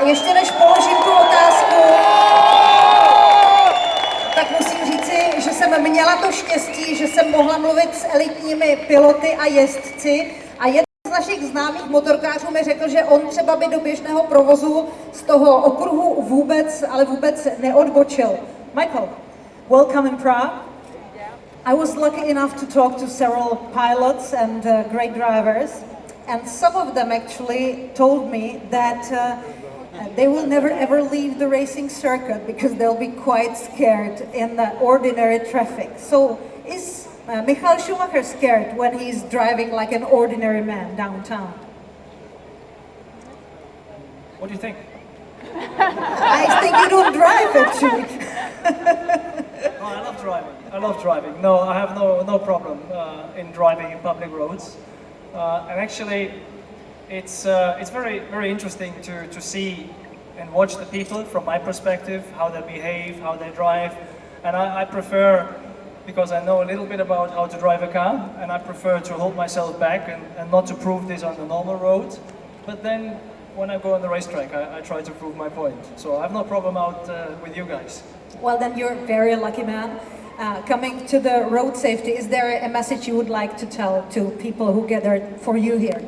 ještě než položím tu otázku, tak musím říci, že jsem měla to štěstí, že jsem mohla mluvit s elitními piloty a jezdci a jeden z našich známých motorkářů mi řekl, že on třeba by do běžného provozu z toho okruhu vůbec neodbočil. Michael, welcome in Prague. I was lucky enough to talk to several pilots and great drivers, and some of them actually told me that they will never ever leave the racing circuit because they'll be quite scared in the ordinary traffic. So is Michael Schumacher scared when he's driving like an ordinary man downtown? What do you think? I think you don't drive actually. Oh, I love driving. I love driving. No, I have no problem in driving in public roads. And actually, it's very interesting to see and watch the people from my perspective, how they behave, how they drive. And I prefer, because I know a little bit about how to drive a car, and I prefer to hold myself back and not to prove this on the normal road. But then, when I go on the racetrack, I try to prove my point. So I have no problem out with you guys. Well, then you're a very lucky man. Coming to the road safety, is there a message you would like to tell to people who gathered for you here?